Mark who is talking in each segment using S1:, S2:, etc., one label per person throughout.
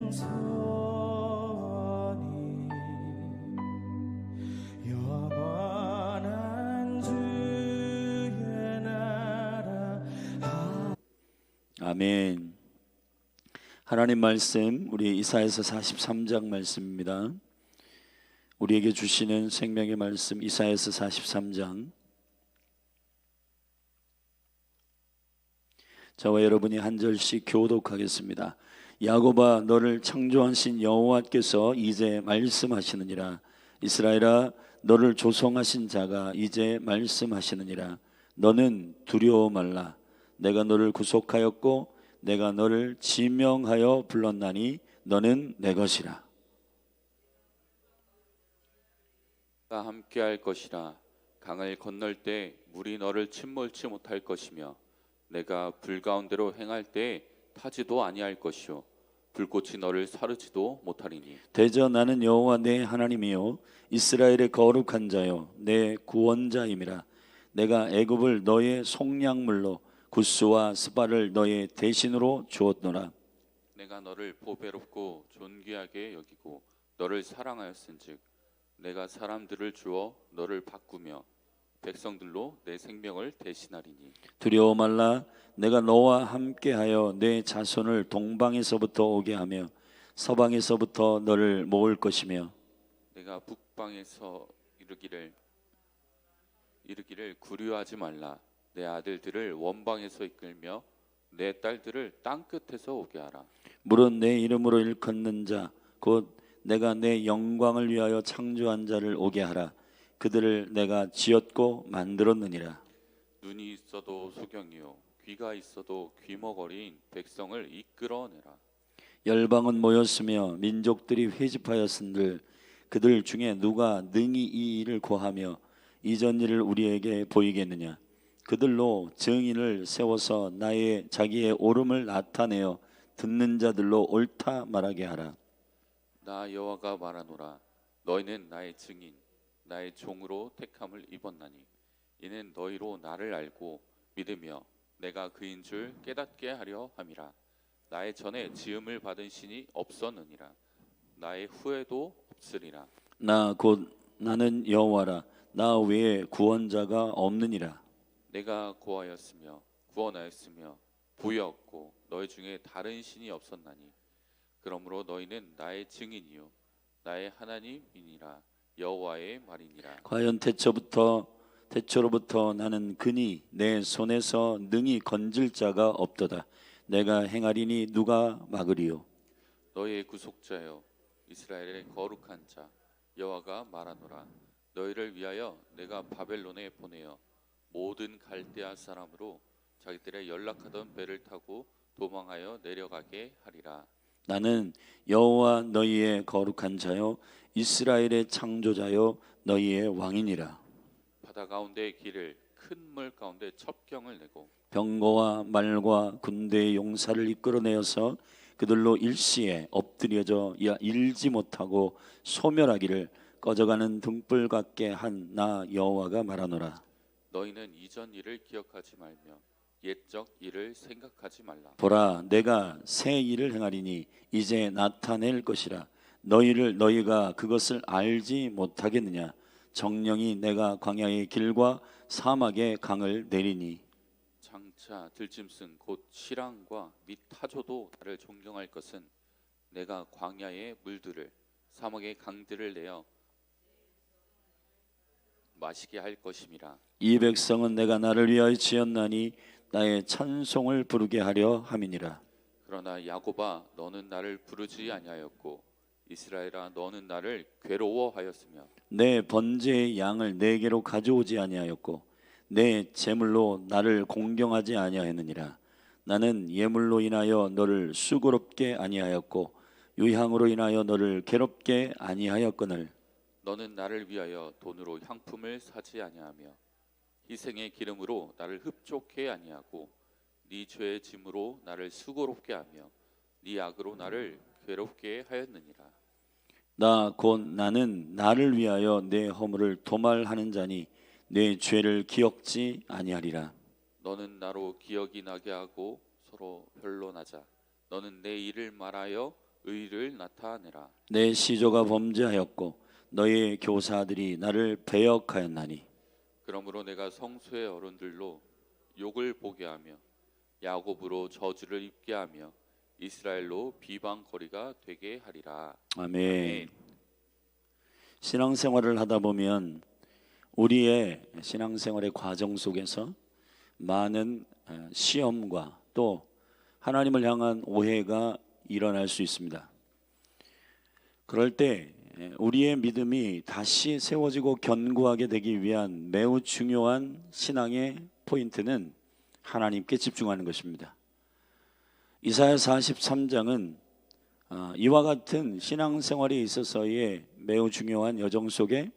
S1: 선이 영원한 주의 나라.
S2: 아멘. 하나님 말씀, 우리 이사야서 43장 말씀입니다. 우리에게 주시는 생명의 말씀, 이사야서 43장. 저와 여러분이 한 절씩 교독하겠습니다. 야곱아, 너를 창조하신 여호와께서 이제 말씀하시느니라. 이스라엘아, 너를 조성하신 자가 이제 말씀하시느니라. 너는 두려워 말라. 내가 너를 구속하였고 내가 너를 지명하여 불렀나니 너는 내 것이라.
S3: 가 함께할 것이라. 강을 건널 때 물이 너를 침몰치 못할 것이며 내가 불 가운데로 행할 때 타지도 아니할 것이요 불꽃이 너를 사르지도 못하리니.
S2: 대저 나는 여호와 내 하나님이요 이스라엘의 거룩한 자요 내 구원자임이라. 내가 애굽을 너의 속량물로 구스와 스바를 너의 대신으로 주었노라.
S3: 내가 너를 보배롭고 존귀하게 여기고 너를 사랑하였은즉 내가 사람들을 주어 너를 바꾸며 백성들로 내 생명을 대신하리니.
S2: 두려워 말라. 내가 너와 함께하여 내 자손을 동방에서부터 오게 하며 서방에서부터 너를 모을 것이며
S3: 내가 북방에서 이르기를 구류하지 말라. 내 아들들을 원방에서 이끌며 내 딸들을 땅 끝에서 오게 하라.
S2: 물은 내 이름으로 일컫는 자 곧 내가 내 영광을 위하여 창조한 자를 오게 하라. 그들을 내가 지었고 만들었느니라.
S3: 눈이 있어도 소경이요 귀가 있어도 귀머거리인 백성을 이끌어내라.
S2: 열방은 모였으며 민족들이 회집하였은들 그들 중에 누가 능히 이 일을 고하며 이전 일을 우리에게 보이겠느냐. 그들로 증인을 세워서 자기의 옳음을 나타내어 듣는 자들로 옳다 말하게 하라.
S3: 나 여호와가 말하노라. 너희는 나의 증인 나의 종으로 택함을 입었나니 이는 너희로 나를 알고 믿으며 내가 그인 줄 깨닫게 하려 함이라. 나의 전에 지음을 받은 신이 없었느니라. 나의 후에도 없으리라.
S2: 나 곧 나는 여호와라. 나 외에 구원자가 없느니라.
S3: 내가 고하였으며 구원하였으며 보였고 너희 중에 다른 신이 없었나니 그러므로 너희는 나의 증인이요 나의 하나님이니라. 여호와의 말이니라.
S2: 과연 태초로부터 나는 그니 내 손에서 능히 건질 자가 없도다. 내가 행하리니 누가 막으리요.
S3: 너희의 구속자여 이스라엘의 거룩한 자 여호와가 말하노라. 너희를 위하여 내가 바벨론에 보내어 모든 갈대아 사람으로 자기들의 연락하던 배를 타고 도망하여 내려가게 하리라.
S2: 나는 여호와 너희의 거룩한 자요 이스라엘의 창조자요 너희의 왕이니라.
S3: 바다 가운데의 길을 큰 물 가운데 첩경을 내고
S2: 병거와 말과 군대의 용사를 이끌어내어서 그들로 일시에 엎드려져 일지 못하고 소멸하기를 꺼져가는 등불 같게 한 나 여호와가 말하노라.
S3: 너희는 이전 일을 기억하지 말며 옛적 일을 생각하지 말라.
S2: 보라, 내가 새 일을 행하리니 이제 나타낼 것이라. 너희가 그것을 알지 못하겠느냐. 정령이 내가 광야의 길과 사막의 강을 내리니.
S3: 장차 들짐승 곧 시랑과 및 타조도 나를 존경할 것은 내가 광야의 물들을 사막의 강들을 내어 마시게 할 것임이라.
S2: 이 백성은 내가 나를 위하여 지었나니 나의 찬송을 부르게 하려 함이니라.
S3: 그러나 야곱아 너는 나를 부르지 아니하였고 이스라엘아 너는 나를 괴로워하였으며
S2: 내 번제의 양을 내게로 가져오지 아니하였고 내 제물로 나를 공경하지 아니하였느니라. 나는 예물로 인하여 너를 수고롭게 아니하였고 유향으로 인하여 너를 괴롭게 아니하였거늘.
S3: 너는 나를 위하여 돈으로 향품을 사지 아니하며 희생의 기름으로 나를 흡족해 아니하고 네 죄의 짐으로 나를 수고롭게 하며 네 악으로 나를 괴롭게 하였느니라.
S2: 나 곧 나는 나를 위하여 내 허물을 도말하는 자니 내 죄를 기억지 아니하리라.
S3: 너는 나로 기억이 나게 하고 서로 변론하자. 너는 내 일을 말하여 의를 나타내라.
S2: 내 시조가 범죄하였고 너의 교사들이 나를 배역하였나니
S3: 그러므로 내가 성소의 어른들로 욕을 보게 하며 야곱으로 저주를 입게 하며 이스라엘로 비방거리가 되게 하리라.
S2: 아멘. 신앙생활을 하다 보면 우리의 신앙생활의 과정 속에서 많은 시험과 또 하나님을 향한 오해가 일어날 수 있습니다. 그럴 때 우리의 믿음이 다시 세워지고 견고하게 되기 위한 매우 중요한 신앙의 포인트는 하나님께 집중하는 것입니다. 이사야 43장은 이와 같은 신앙생활에 있어서의 매우 중요한 여정 속에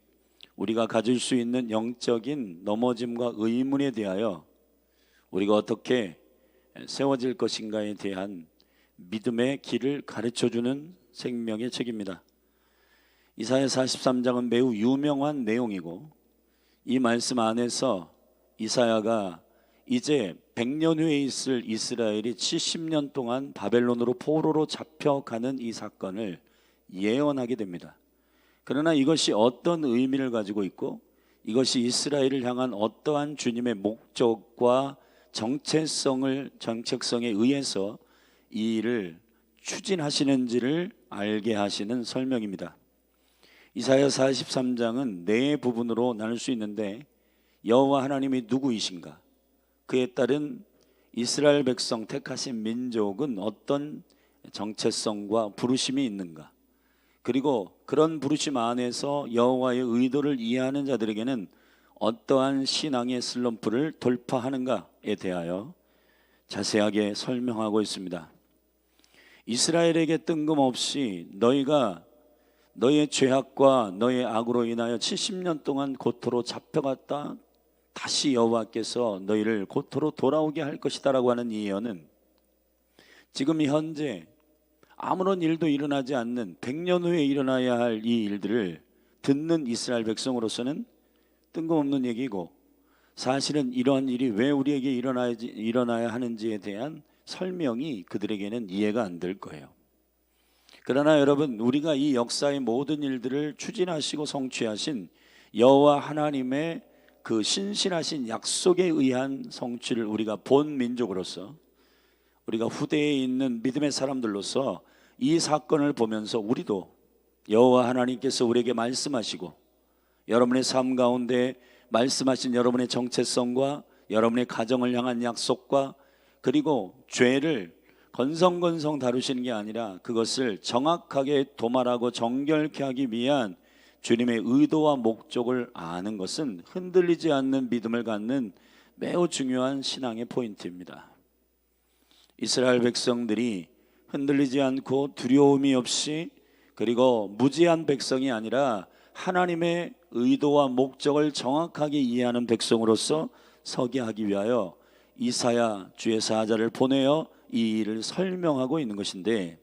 S2: 우리가 가질 수 있는 영적인 넘어짐과 의문에 대하여 우리가 어떻게 세워질 것인가에 대한 믿음의 길을 가르쳐주는 생명의 책입니다. 이사야 43장은 매우 유명한 내용이고 이 말씀 안에서 이사야가 이제 100년 후에 있을 이스라엘이 70년 동안 바벨론으로 포로로 잡혀가는 이 사건을 예언하게 됩니다. 그러나 이것이 어떤 의미를 가지고 있고 이것이 이스라엘을 향한 어떠한 주님의 목적과 정책성에 의해서 이 일을 추진하시는지를 알게 하시는 설명입니다. 이사야 43장은 네 부분으로 나눌 수 있는데 여호와 하나님이 누구이신가? 그에 따른 이스라엘 백성 택하신 민족은 어떤 정체성과 부르심이 있는가? 그리고 그런 부르심 안에서 여호와의 의도를 이해하는 자들에게는 어떠한 신앙의 슬럼프를 돌파하는가에 대하여 자세하게 설명하고 있습니다. 이스라엘에게 뜬금없이 너희가 너의 죄악과 너의 악으로 인하여 70년 동안 고토로 잡혀갔다 다시 여호와께서 너희를 고토로 돌아오게 할 것이다 라고 하는 이 예언은 지금 현재 아무런 일도 일어나지 않는 100년 후에 일어나야 할 이 일들을 듣는 이스라엘 백성으로서는 뜬금없는 얘기고 사실은 이러한 일이 왜 우리에게 일어나야 하는지에 대한 설명이 그들에게는 이해가 안 될 거예요. 그러나 여러분, 우리가 이 역사의 모든 일들을 추진하시고 성취하신 여호와 하나님의 그 신실하신 약속에 의한 성취를 우리가 본 민족으로서 우리가 후대에 있는 믿음의 사람들로서 이 사건을 보면서 우리도 여호와 하나님께서 우리에게 말씀하시고 여러분의 삶 가운데 말씀하신 여러분의 정체성과 여러분의 가정을 향한 약속과 그리고 죄를 건성건성 다루시는 게 아니라 그것을 정확하게 도말하고 정결케 하기 위한 주님의 의도와 목적을 아는 것은 흔들리지 않는 믿음을 갖는 매우 중요한 신앙의 포인트입니다. 이스라엘 백성들이 흔들리지 않고 두려움이 없이 그리고 무지한 백성이 아니라 하나님의 의도와 목적을 정확하게 이해하는 백성으로서 서게 하기 위하여 이사야 주의 사자를 보내어 이 일을 설명하고 있는 것인데,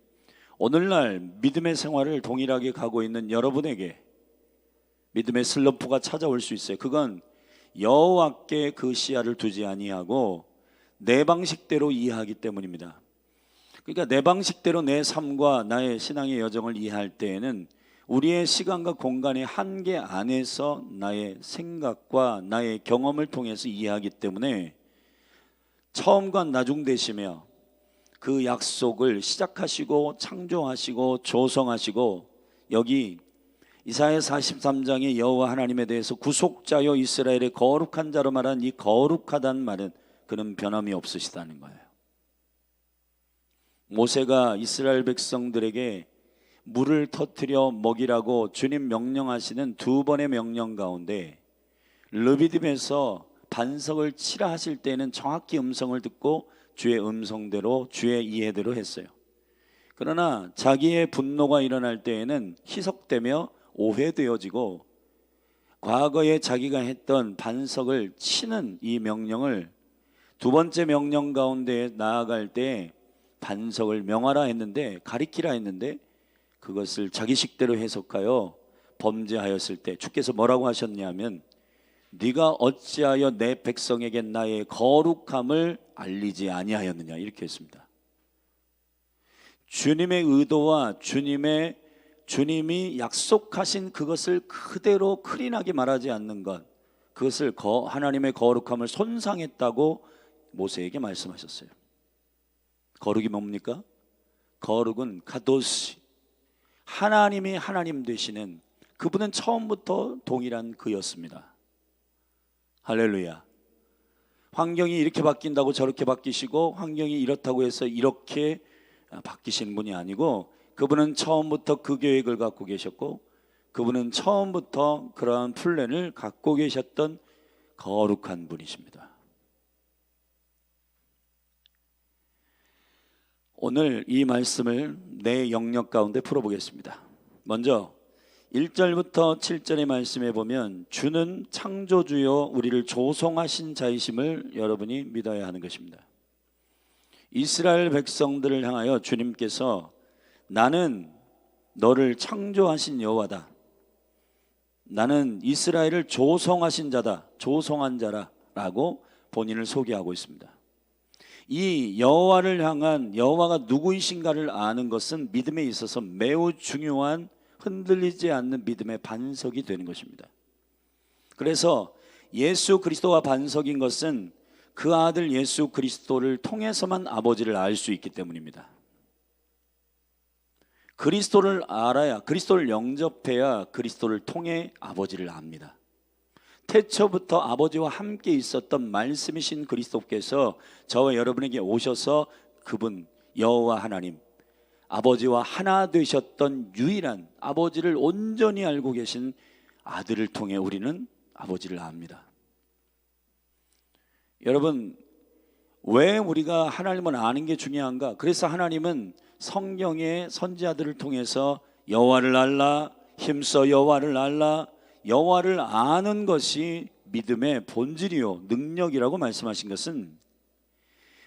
S2: 오늘날 믿음의 생활을 동일하게 가고 있는 여러분에게 믿음의 슬럼프가 찾아올 수 있어요. 그건 여호와께 그 시야를 두지 아니하고 내 방식대로 이해하기 때문입니다. 그러니까 내 방식대로 내 삶과 나의 신앙의 여정을 이해할 때에는 우리의 시간과 공간의 한계 안에서 나의 생각과 나의 경험을 통해서 이해하기 때문에 처음과 나중 되시며 그 약속을 시작하시고 창조하시고 조성하시고 여기 이사야 43장의 여호와 하나님에 대해서 구속자여 이스라엘의 거룩한 자로 말한 이 거룩하다는 말은 그는 변함이 없으시다는 거예요. 모세가 이스라엘 백성들에게 물을 터뜨려 먹이라고 주님 명령하시는 두 번의 명령 가운데 르비딤에서 반석을 치라 하실 때는 정확히 음성을 듣고 주의 음성대로 주의 이해대로 했어요. 그러나 자기의 분노가 일어날 때에는 희석되며 오해되어지고 과거에 자기가 했던 반석을 치는 이 명령을 두 번째 명령 가운데 나아갈 때 반석을 명하라 했는데, 가리키라 했는데 그것을 자기 식대로 해석하여 범죄하였을 때 주께서 뭐라고 하셨냐면 네가 어찌하여 내 백성에게 나의 거룩함을 알리지 아니하였느냐 이렇게 했습니다. 주님의 의도와 주님이 약속하신 그것을 그대로 클린하게 말하지 않는 것, 그것을 하나님의 거룩함을 손상했다고 모세에게 말씀하셨어요. 거룩이 뭡니까? 거룩은 카도시, 하나님이 하나님 되시는 그분은 처음부터 동일한 그였습니다. 할렐루야. 환경이 이렇게 바뀐다고 저렇게 바뀌시고, 환경이 이렇다고 해서 이렇게 바뀌시는 분이 아니고, 그분은 처음부터 그 계획을 갖고 계셨고, 그분은 처음부터 그러한 플랜을 갖고 계셨던 거룩한 분이십니다. 오늘 이 말씀을 내 영역 가운데 풀어보겠습니다. 먼저 1절부터 7절의 말씀에 보면 주는 창조주요 우리를 조성하신 자이심을 여러분이 믿어야 하는 것입니다. 이스라엘 백성들을 향하여 주님께서 나는 너를 창조하신 여호와다, 나는 이스라엘을 조성하신 자다, 조성한 자라라고 본인을 소개하고 있습니다. 이 여호와를 향한, 여호와가 누구이신가를 아는 것은 믿음에 있어서 매우 중요한, 흔들리지 않는 믿음의 반석이 되는 것입니다. 그래서 예수 그리스도가 반석인 것은 그 아들 예수 그리스도를 통해서만 아버지를 알 수 있기 때문입니다. 그리스도를 알아야, 그리스도를 영접해야 그리스도를 통해 아버지를 압니다. 태초부터 아버지와 함께 있었던 말씀이신 그리스도께서 저와 여러분에게 오셔서 그분 여호와 하나님, 아버지와 하나 되셨던 유일한, 아버지를 온전히 알고 계신 아들을 통해 우리는 아버지를 압니다. 여러분, 왜 우리가 하나님을 아는 게 중요한가? 그래서 하나님은 성경의 선지자들을 통해서 여호와를 알라, 힘써 여호와를 알라, 여호와를 아는 것이 믿음의 본질이요 능력이라고 말씀하신 것은,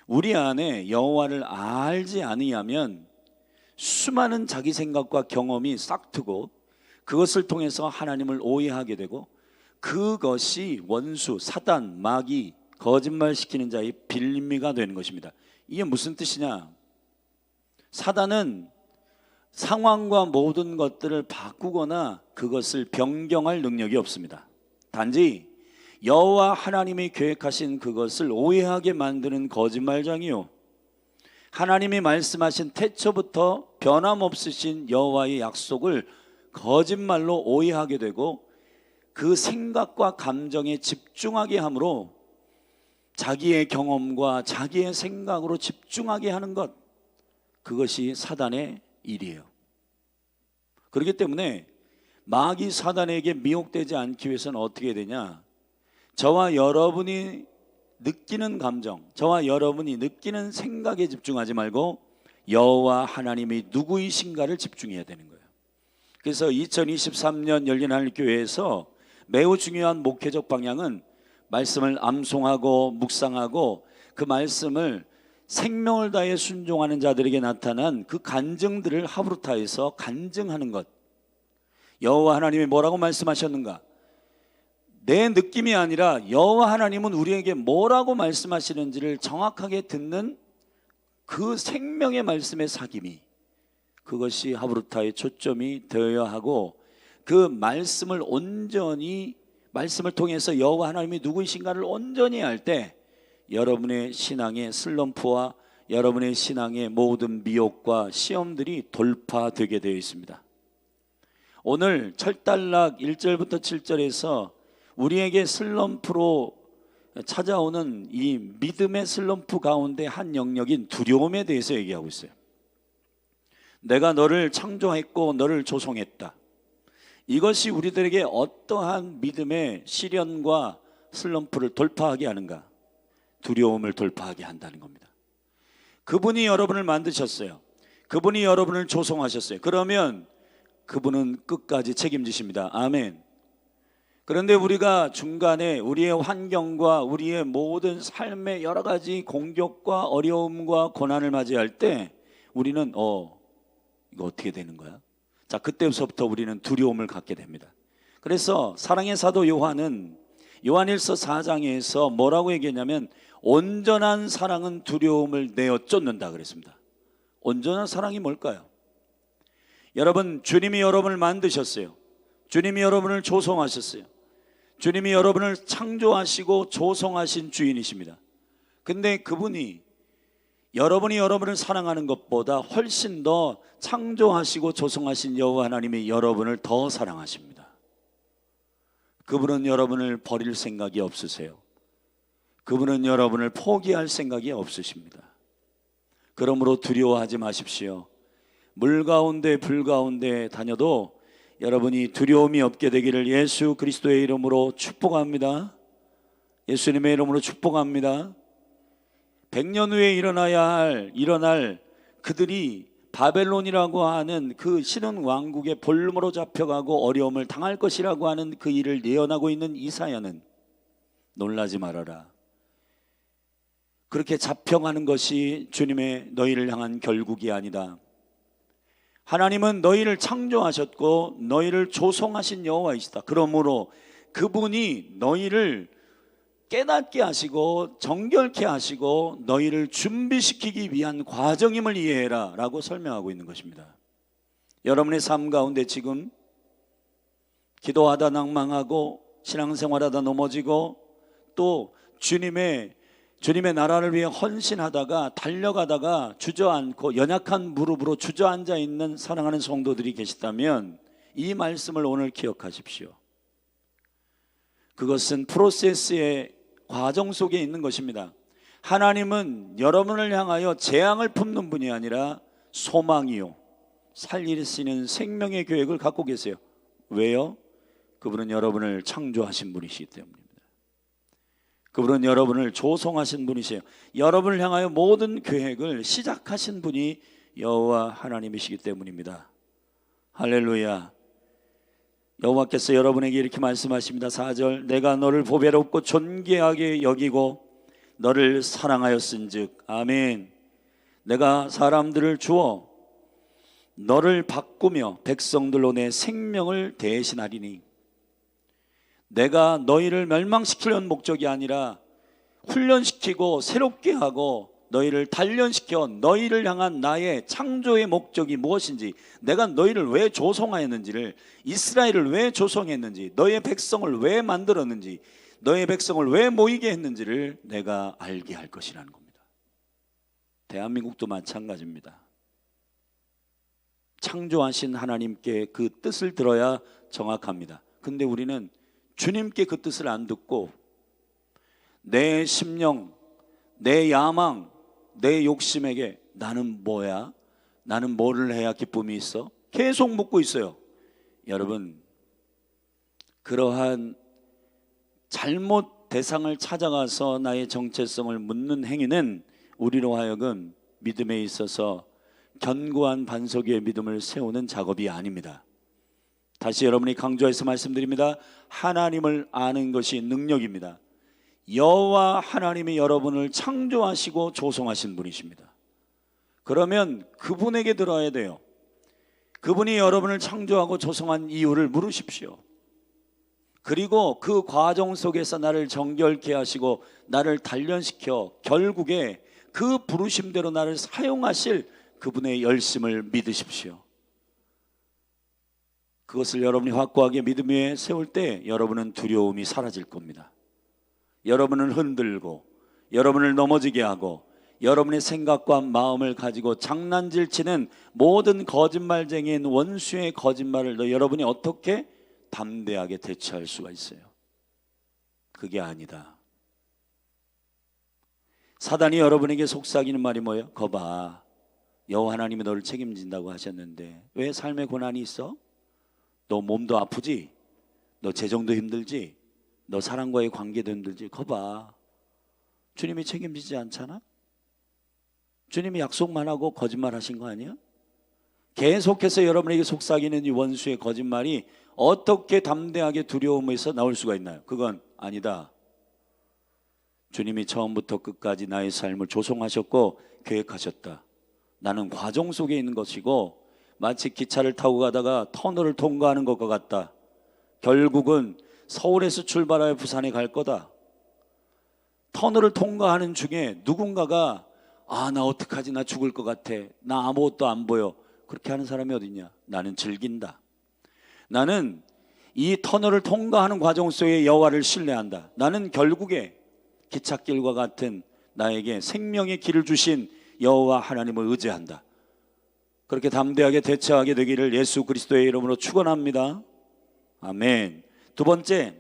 S2: 우리 안에 여호와를 알지 않으면 수많은 자기 생각과 경험이 싹트고, 그것을 통해서 하나님을 오해하게 되고, 그것이 원수, 사단, 마귀, 거짓말시키는 자의 빌미가 되는 것입니다. 이게 무슨 뜻이냐? 사단은 상황과 모든 것들을 바꾸거나 그것을 변경할 능력이 없습니다. 단지 여호와 하나님이 계획하신 그것을 오해하게 만드는 거짓말장이요, 하나님이 말씀하신 태초부터 변함없으신 여호와의 약속을 거짓말로 오해하게 되고, 그 생각과 감정에 집중하게 함으로 자기의 경험과 자기의 생각으로 집중하게 하는 것, 그것이 사단의 일이에요. 그렇기 때문에 마귀 사단에게 미혹되지 않기 위해서는 어떻게 되냐? 저와 여러분이 느끼는 감정, 저와 여러분이 느끼는 생각에 집중하지 말고 여호와 하나님이 누구이신가를 집중해야 되는 거예요. 그래서 2023년 열린 하늘 교회에서 매우 중요한 목회적 방향은 말씀을 암송하고 묵상하고 그 말씀을 생명을 다해 순종하는 자들에게 나타난 그 간증들을 하브루타에서 간증하는 것. 여호와 하나님이 뭐라고 말씀하셨는가? 내 느낌이 아니라 여호와 하나님은 우리에게 뭐라고 말씀하시는지를 정확하게 듣는 그 생명의 말씀의 사귐이, 그것이 하브루타의 초점이 되어야 하고, 그 말씀을 온전히, 말씀을 통해서 여호와 하나님이 누구이신가를 온전히 알 때 여러분의 신앙의 슬럼프와 여러분의 신앙의 모든 미혹과 시험들이 돌파되게 되어 있습니다. 오늘 철달락 1절부터 7절에서 우리에게 슬럼프로 찾아오는 이 믿음의 슬럼프 가운데 한 영역인 두려움에 대해서 얘기하고 있어요. 내가 너를 창조했고 너를 조성했다. 이것이 우리들에게 어떠한 믿음의 시련과 슬럼프를 돌파하게 하는가? 두려움을 돌파하게 한다는 겁니다. 그분이 여러분을 만드셨어요. 그분이 여러분을 조성하셨어요. 그러면 그분은 끝까지 책임지십니다. 아멘. 그런데 우리가 중간에 우리의 환경과 우리의 모든 삶의 여러 가지 공격과 어려움과 고난을 맞이할 때 우리는 이거 어떻게 되는 거야? 자, 그때부터 우리는 두려움을 갖게 됩니다. 그래서 사랑의 사도 요한은 요한일서 4장에서 뭐라고 얘기했냐면 온전한 사랑은 두려움을 내어 쫓는다 그랬습니다. 온전한 사랑이 뭘까요? 여러분, 주님이 여러분을 만드셨어요. 주님이 여러분을 조성하셨어요. 주님이 여러분을 창조하시고 조성하신 주인이십니다. 근데 그분이 여러분이 여러분을 사랑하는 것보다 훨씬 더 창조하시고 조성하신 여호와 하나님이 여러분을 더 사랑하십니다. 그분은 여러분을 버릴 생각이 없으세요. 그분은 여러분을 포기할 생각이 없으십니다. 그러므로 두려워하지 마십시오. 물 가운데 불 가운데 다녀도 여러분이 두려움이 없게 되기를 예수 그리스도의 이름으로 축복합니다. 예수님의 이름으로 축복합니다. 100년 후에 일어날 그들이 바벨론이라고 하는 그 신은 왕국의 볼모로 잡혀가고 어려움을 당할 것이라고 하는 그 일을 예언하고 있는 이사야는 놀라지 말아라. 그렇게 잡혀가는 것이 주님의 너희를 향한 결국이 아니다. 하나님은 너희를 창조하셨고 너희를 조성하신 여호와이시다. 그러므로 그분이 너희를 깨닫게 하시고 정결케 하시고 너희를 준비시키기 위한 과정임을 이해해라 라고 설명하고 있는 것입니다. 여러분의 삶 가운데 지금 기도하다 낭망하고 신앙생활하다 넘어지고 또 주님의 나라를 위해 헌신하다가 달려가다가 주저앉고 연약한 무릎으로 주저앉아 있는 사랑하는 성도들이 계시다면 이 말씀을 오늘 기억하십시오. 그것은 프로세스의 과정 속에 있는 것입니다. 하나님은 여러분을 향하여 재앙을 품는 분이 아니라 소망이요 살리시는 생명의 계획을 갖고 계세요. 왜요? 그분은 여러분을 창조하신 분이시기 때문입니다. 그분은 여러분을 조성하신 분이세요. 여러분을 향하여 모든 계획을 시작하신 분이 여호와 하나님이시기 때문입니다. 할렐루야. 여호와께서 여러분에게 이렇게 말씀하십니다. 4절, 내가 너를 보배롭고 존귀하게 여기고 너를 사랑하였은즉, 아멘. 내가 사람들을 주어 너를 바꾸며 백성들로 내 생명을 대신하리니, 내가 너희를 멸망시키려는 목적이 아니라 훈련시키고 새롭게 하고 너희를 단련시켜 너희를 향한 나의 창조의 목적이 무엇인지, 내가 너희를 왜 조성하였는지를, 이스라엘을 왜 조성했는지, 너희의 백성을 왜 만들었는지, 너희의 백성을 왜 모이게 했는지를 내가 알게 할 것이라는 겁니다. 대한민국도 마찬가지입니다. 창조하신 하나님께 그 뜻을 들어야 정확합니다. 근데 우리는 주님께 그 뜻을 안 듣고 내 심령, 내 야망, 내 욕심에게 나는 뭐야? 나는 뭐를 해야 기쁨이 있어? 계속 묻고 있어요. 여러분, 그러한 잘못 대상을 찾아가서 나의 정체성을 묻는 행위는 우리로 하여금 믿음에 있어서 견고한 반석 위에 믿음을 세우는 작업이 아닙니다. 다시 여러분이 강조해서 말씀드립니다. 하나님을 아는 것이 능력입니다. 여호와 하나님이 여러분을 창조하시고 조성하신 분이십니다. 그러면 그분에게 들어야 돼요. 그분이 여러분을 창조하고 조성한 이유를 물으십시오. 그리고 그 과정 속에서 나를 정결케 하시고 나를 단련시켜 결국에 그 부르심대로 나를 사용하실 그분의 열심을 믿으십시오. 그것을 여러분이 확고하게 믿음 위에 세울 때 여러분은 두려움이 사라질 겁니다. 여러분을 흔들고 여러분을 넘어지게 하고 여러분의 생각과 마음을 가지고 장난질 치는 모든 거짓말쟁이인 원수의 거짓말을 여러분이 어떻게 담대하게 대처할 수가 있어요? 그게 아니다. 사단이 여러분에게 속삭이는 말이 뭐예요? 거봐, 여호와 하나님이 너를 책임진다고 하셨는데 왜 삶의 고난이 있어? 너 몸도 아프지? 너 재정도 힘들지? 너 사람과의 관계도 힘들지? 거봐, 주님이 책임지지 않잖아? 주님이 약속만 하고 거짓말 하신 거 아니야? 계속해서 여러분에게 속삭이는 이 원수의 거짓말이 어떻게 담대하게 두려움에서 나올 수가 있나요? 그건 아니다. 주님이 처음부터 끝까지 나의 삶을 조성하셨고 계획하셨다. 나는 과정 속에 있는 것이고 마치 기차를 타고 가다가 터널을 통과하는 것과 같다. 결국은 서울에서 출발하여 부산에 갈 거다. 터널을 통과하는 중에 누군가가 아, 나 어떡하지? 나 죽을 것 같아. 나 아무것도 안 보여. 그렇게 하는 사람이 어딨냐? 나는 즐긴다. 나는 이 터널을 통과하는 과정 속에 여호와를 신뢰한다. 나는 결국에 기찻길과 같은 나에게 생명의 길을 주신 여호와 하나님을 의지한다. 그렇게 담대하게 대처하게 되기를 예수 그리스도의 이름으로 축원합니다. 아멘. 두 번째,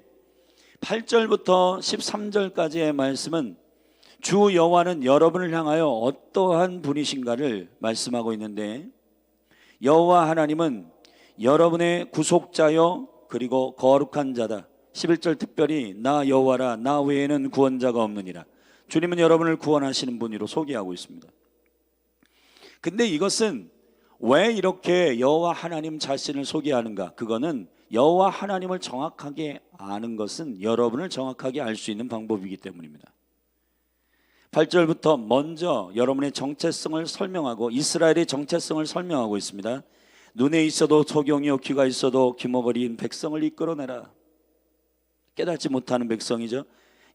S2: 8절부터 13절까지의 말씀은 주 여호와는 여러분을 향하여 어떠한 분이신가를 말씀하고 있는데, 여호와 하나님은 여러분의 구속자요 그리고 거룩한 자다. 11절 특별히 나 여호와라 나 외에는 구원자가 없느니라. 주님은 여러분을 구원하시는 분으로 소개하고 있습니다. 근데 이것은 왜 이렇게 여호와 하나님 자신을 소개하는가? 그거는 여호와 하나님을 정확하게 아는 것은 여러분을 정확하게 알 수 있는 방법이기 때문입니다. 8절부터 먼저 여러분의 정체성을 설명하고 이스라엘의 정체성을 설명하고 있습니다. 눈에 있어도 소경이요 귀가 있어도 기머거리인 백성을 이끌어내라. 깨닫지 못하는 백성이죠.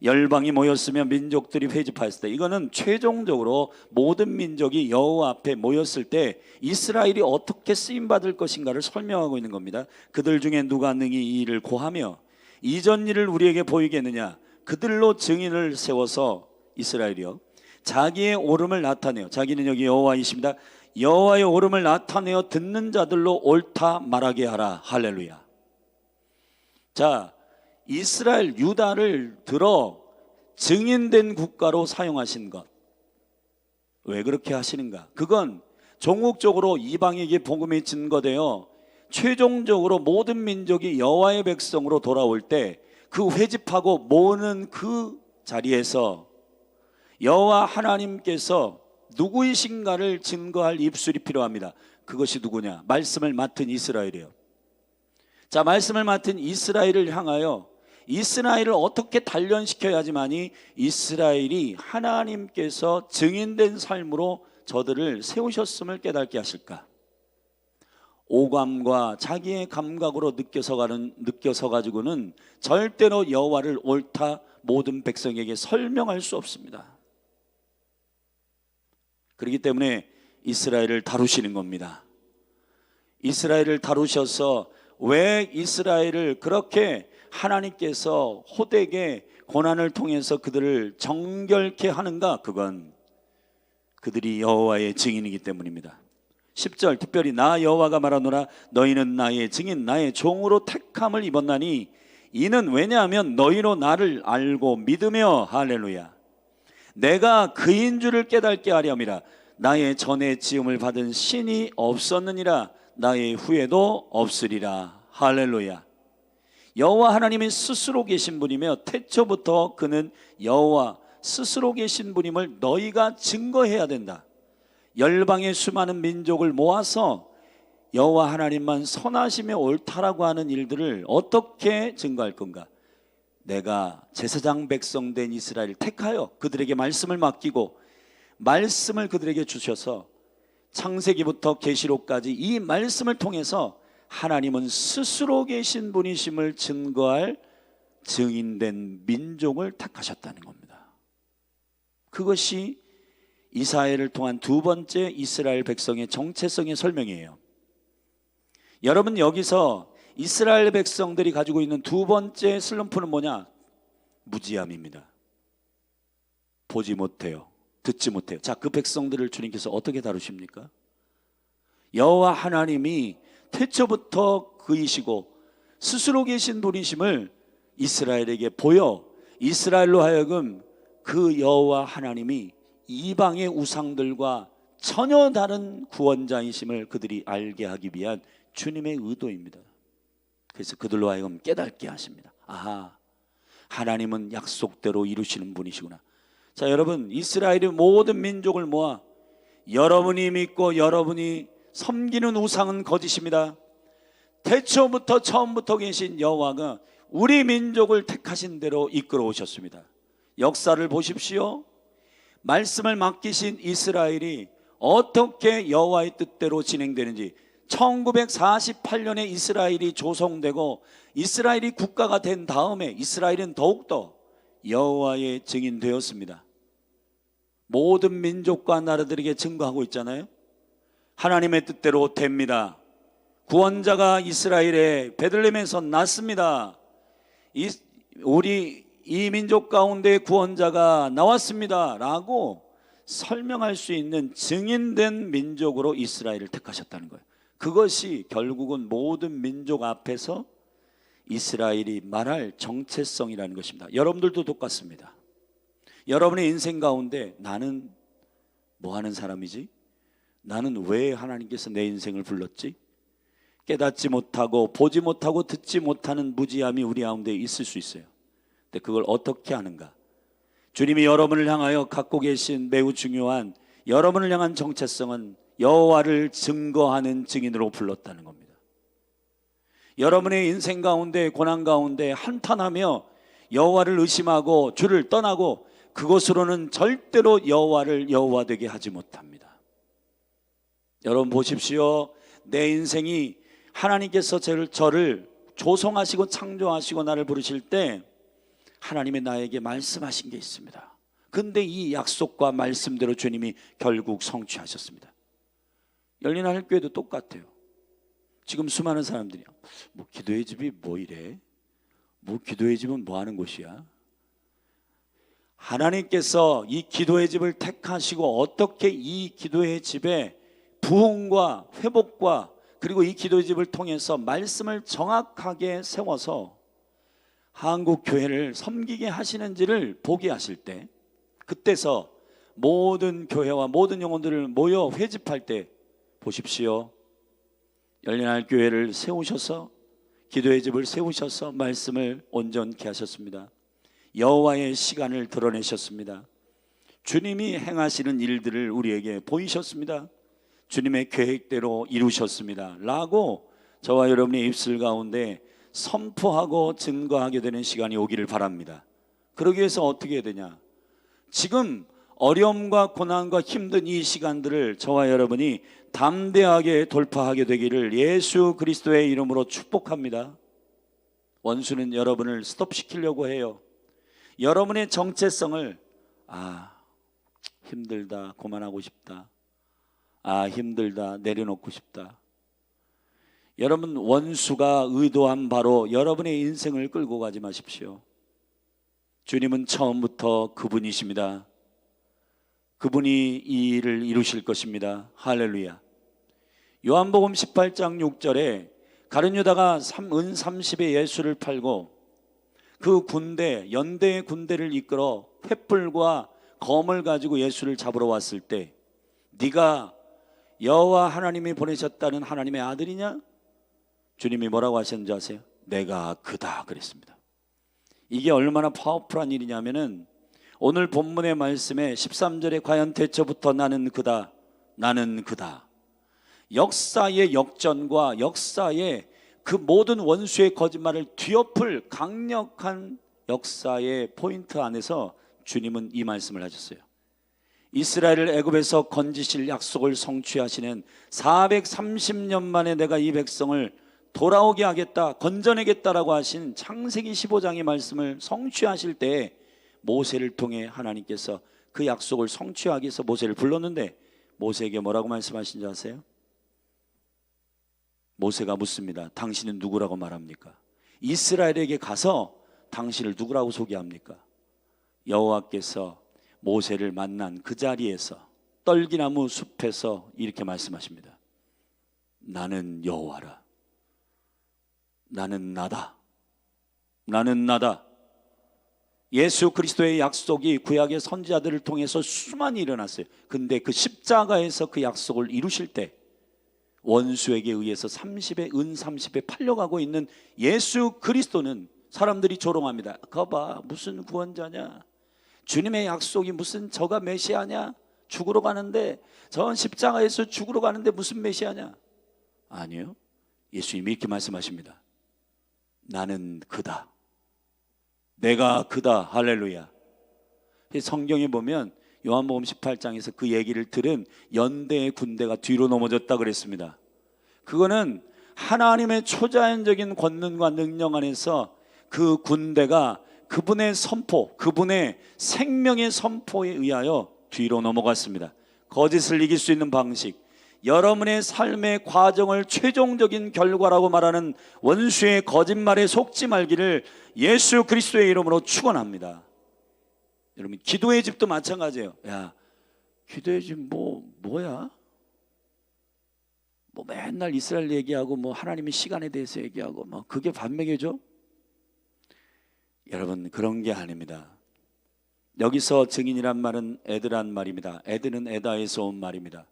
S2: 열방이 모였으며 민족들이 회집하였을 때, 이거는 최종적으로 모든 민족이 여호와 앞에 모였을 때 이스라엘이 어떻게 쓰임받을 것인가를 설명하고 있는 겁니다. 그들 중에 누가 능히 이 일을 고하며 이전 일을 우리에게 보이겠느냐. 그들로 증인을 세워서 이스라엘이요 자기의 오름을 나타내요. 자기는 여기 여호와이십니다. 여호와의 오름을 나타내어 듣는 자들로 옳다 말하게 하라. 할렐루야. 자, 이스라엘 유다를 들어 증인된 국가로 사용하신 것, 왜 그렇게 하시는가? 그건 종국적으로 이방에게 복음이 증거되어 최종적으로 모든 민족이 여호와의 백성으로 돌아올 때 그 회집하고 모으는 그 자리에서 여호와 하나님께서 누구이신가를 증거할 입술이 필요합니다. 그것이 누구냐? 말씀을 맡은 이스라엘이에요. 자, 말씀을 맡은 이스라엘을 향하여 이스라엘을 어떻게 단련시켜야지만이 이스라엘이 하나님께서 증인된 삶으로 저들을 세우셨음을 깨닫게 하실까? 오감과 자기의 감각으로 느껴서 가지고는 절대로 여호와를 옳다 모든 백성에게 설명할 수 없습니다. 그렇기 때문에 이스라엘을 다루시는 겁니다. 이스라엘을 다루셔서 왜 이스라엘을 그렇게 하나님께서 호되게 고난을 통해서 그들을 정결케 하는가? 그건 그들이 여호와의 증인이기 때문입니다. 10절 특별히 나 여호와가 말하노라 너희는 나의 증인 나의 종으로 택함을 입었나니 이는 왜냐하면 너희로 나를 알고 믿으며 할렐루야 내가 그인 줄을 깨닫게 하려 함이라. 나의 전에 지음을 받은 신이 없었느니라 나의 후에도 없으리라. 할렐루야. 여호와 하나님이 스스로 계신 분이며 태초부터 그는 여호와 스스로 계신 분임을 너희가 증거해야 된다. 열방의 수많은 민족을 모아서 여호와 하나님만 선하시며 옳다라고 하는 일들을 어떻게 증거할 건가? 내가 제사장 백성 된 이스라엘을 택하여 그들에게 말씀을 맡기고 말씀을 그들에게 주셔서 창세기부터 계시록까지 이 말씀을 통해서 하나님은 스스로 계신 분이심을 증거할 증인된 민족을 택하셨다는 겁니다. 그것이 이사야를 통한 두 번째 이스라엘 백성의 정체성의 설명이에요. 여러분, 여기서 이스라엘 백성들이 가지고 있는 두 번째 슬럼프는 뭐냐? 무지함입니다. 보지 못해요. 듣지 못해요. 자, 그 백성들을 주님께서 어떻게 다루십니까? 여호와 하나님이 태초부터 그이시고 스스로 계신 분이심을 이스라엘에게 보여 이스라엘로 하여금 그 여호와 하나님이 이방의 우상들과 전혀 다른 구원자이심을 그들이 알게 하기 위한 주님의 의도입니다. 그래서 그들로 하여금 깨닫게 하십니다. 아하, 하나님은 약속대로 이루시는 분이시구나. 자, 여러분, 이스라엘의 모든 민족을 모아 여러분이 믿고 여러분이 섬기는 우상은 거짓입니다. 태초부터 처음부터 계신 여호와가 우리 민족을 택하신 대로 이끌어 오셨습니다. 역사를 보십시오. 말씀을 맡기신 이스라엘이 어떻게 여호와의 뜻대로 진행되는지 1948년에 이스라엘이 조성되고 이스라엘이 국가가 된 다음에 이스라엘은 더욱더 여호와의 증인 되었습니다. 모든 민족과 나라들에게 증거하고 있잖아요. 하나님의 뜻대로 됩니다. 구원자가 이스라엘의 베들레헴에서 났습니다. 우리 이 민족 가운데 구원자가 나왔습니다 라고 설명할 수 있는 증인된 민족으로 이스라엘을 택하셨다는 거예요. 그것이 결국은 모든 민족 앞에서 이스라엘이 말할 정체성이라는 것입니다. 여러분들도 똑같습니다. 여러분의 인생 가운데 나는 뭐 하는 사람이지? 나는 왜 하나님께서 내 인생을 불렀지? 깨닫지 못하고 보지 못하고 듣지 못하는 무지함이 우리 가운데 있을 수 있어요. 근데 그걸 어떻게 하는가? 주님이 여러분을 향하여 갖고 계신 매우 중요한 여러분을 향한 정체성은 여호와를 증거하는 증인으로 불렀다는 겁니다. 여러분의 인생 가운데 고난 가운데 한탄하며 여호와를 의심하고 주를 떠나고 그것으로는 절대로 여호와를 여호와 되게 하지 못합니다. 여러분 보십시오. 내 인생이 하나님께서 저를 조성하시고 창조하시고 나를 부르실 때 하나님의 나에게 말씀하신 게 있습니다. 근데 이 약속과 말씀대로 주님이 결국 성취하셨습니다. 열린 하늘교회도 똑같아요. 지금 수많은 사람들이 뭐 기도의 집이 뭐 이래? 뭐 기도의 집은 뭐 하는 곳이야? 하나님께서 이 기도의 집을 택하시고 어떻게 이 기도의 집에 부흥과 회복과 그리고 이 기도의 집을 통해서 말씀을 정확하게 세워서 한국 교회를 섬기게 하시는지를 보게 하실 때, 그때서 모든 교회와 모든 영혼들을 모여 회집할 때 보십시오. 열린 하늘 교회를 세우셔서 기도의 집을 세우셔서 말씀을 온전케 하셨습니다. 여호와의 시간을 드러내셨습니다. 주님이 행하시는 일들을 우리에게 보이셨습니다. 주님의 계획대로 이루셨습니다 라고 저와 여러분의 입술 가운데 선포하고 증거하게 되는 시간이 오기를 바랍니다. 그러기 위해서 어떻게 해야 되냐? 지금 어려움과 고난과 힘든 이 시간들을 저와 여러분이 담대하게 돌파하게 되기를 예수 그리스도의 이름으로 축복합니다. 원수는 여러분을 스톱시키려고 해요. 여러분의 정체성을 힘들다, 그만하고 싶다, 힘들다, 내려놓고 싶다. 여러분, 원수가 의도한 바로 여러분의 인생을 끌고 가지 마십시오. 주님은 처음부터 그분이십니다. 그분이 이 일을 이루실 것입니다. 할렐루야. 요한복음 18장 6절에 가룟 유다가 은 30의 예수를 팔고 그 군대, 연대의 군대를 이끌어 횃불과 검을 가지고 예수를 잡으러 왔을 때 네가 여호와 하나님이 보내셨다는 하나님의 아들이냐? 주님이 뭐라고 하셨는지 아세요? 내가 그다 그랬습니다. 이게 얼마나 파워풀한 일이냐면은 오늘 본문의 말씀에 13절에 과연 대처부터 나는 그다, 나는 그다. 역사의 역전과 역사의 그 모든 원수의 거짓말을 뒤엎을 강력한 역사의 포인트 안에서 주님은 이 말씀을 하셨어요. 이스라엘을 애굽에서 건지실 약속을 성취하시는 430년 만에 내가 이 백성을 돌아오게 하겠다, 건져내겠다라고 하신 창세기 15장의 말씀을 성취하실 때 모세를 통해 하나님께서 그 약속을 성취하기 위해서 모세를 불렀는데 모세에게 뭐라고 말씀하신지 아세요? 모세가 묻습니다. 당신은 누구라고 말합니까? 이스라엘에게 가서 당신을 누구라고 소개합니까? 여호와께서 모세를 만난 그 자리에서 떨기나무 숲에서 이렇게 말씀하십니다. 나는 여호와라. 나는 나다. 나는 나다. 예수 그리스도의 약속이 구약의 선지자들을 통해서 수많이 일어났어요. 근데 그 십자가에서 그 약속을 이루실 때 원수에게 의해서 30에 은 30에 팔려가고 있는 예수 그리스도는 사람들이 조롱합니다. 거봐, 무슨 구원자냐? 주님의 약속이 무슨 저가 메시아냐? 죽으러 가는데, 저 십자가에서 죽으러 가는데 무슨 메시아냐? 아니요. 예수님이 이렇게 말씀하십니다. 나는 그다. 내가 그다. 할렐루야. 성경에 보면 요한복음 18장에서 그 얘기를 들은 연대의 군대가 뒤로 넘어졌다 그랬습니다. 그거는 하나님의 초자연적인 권능과 능력 안에서 그 군대가 그분의 선포, 그분의 생명의 선포에 의하여 뒤로 넘어갔습니다. 거짓을 이길 수 있는 방식, 여러분의 삶의 과정을 최종적인 결과라고 말하는 원수의 거짓말에 속지 말기를 예수 그리스도의 이름으로 축원합니다. 여러분, 기도의 집도 마찬가지예요. 야, 기도의 집 뭐야? 뭐 맨날 이스라엘 얘기하고 뭐 하나님의 시간에 대해서 얘기하고 뭐 그게 반맥이죠? 여러분, 그런 게 아닙니다. 여기서 증인이란 말은 에드란 말입니다. 에드는 에다에서 온 말입니다.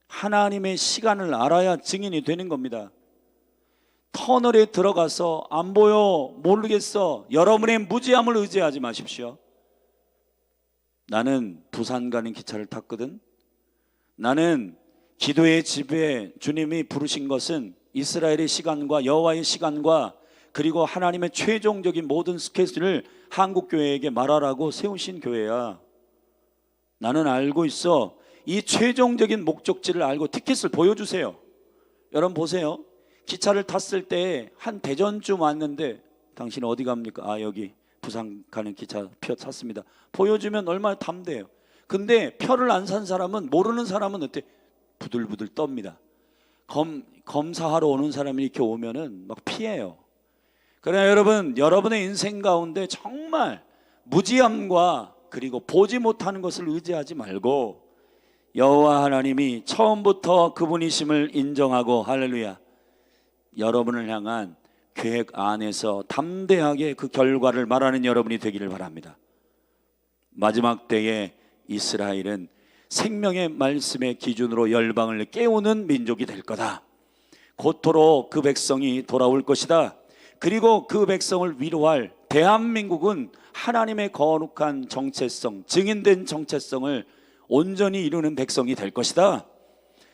S2: 하나님의 시간을 알아야 증인이 되는 겁니다. 터널에 들어가서 안 보여, 모르겠어, 여러분의 무지함을 의지하지 마십시오. 나는 부산 가는 기차를 탔거든. 나는 기도의 집에 주님이 부르신 것은 이스라엘의 시간과 여호와의 시간과 그리고 하나님의 최종적인 모든 스케줄을 한국교회에게 말하라고 세우신 교회야. 나는 알고 있어. 이 최종적인 목적지를 알고 티켓을 보여주세요. 여러분 보세요. 기차를 탔을 때 한 대전쯤 왔는데 당신 어디 갑니까? 아, 여기 부산 가는 기차 표 탔습니다. 보여주면 얼마나 담대해요. 근데 표를 안 산 사람은, 모르는 사람은 어때? 부들부들 떱니다. 검사하러 오는 사람이 이렇게 오면은 막 피해요. 그러나 여러분, 여러분의 인생 가운데 정말 무지함과 그리고 보지 못하는 것을 의지하지 말고 여호와 하나님이 처음부터 그분이심을 인정하고, 할렐루야, 여러분을 향한 계획 안에서 담대하게 그 결과를 말하는 여러분이 되기를 바랍니다. 마지막 때에 이스라엘은 생명의 말씀의 기준으로 열방을 깨우는 민족이 될 거다. 고토로 그 백성이 돌아올 것이다. 그리고 그 백성을 위로할 대한민국은 하나님의 거룩한 정체성, 증인된 정체성을 온전히 이루는 백성이 될 것이다.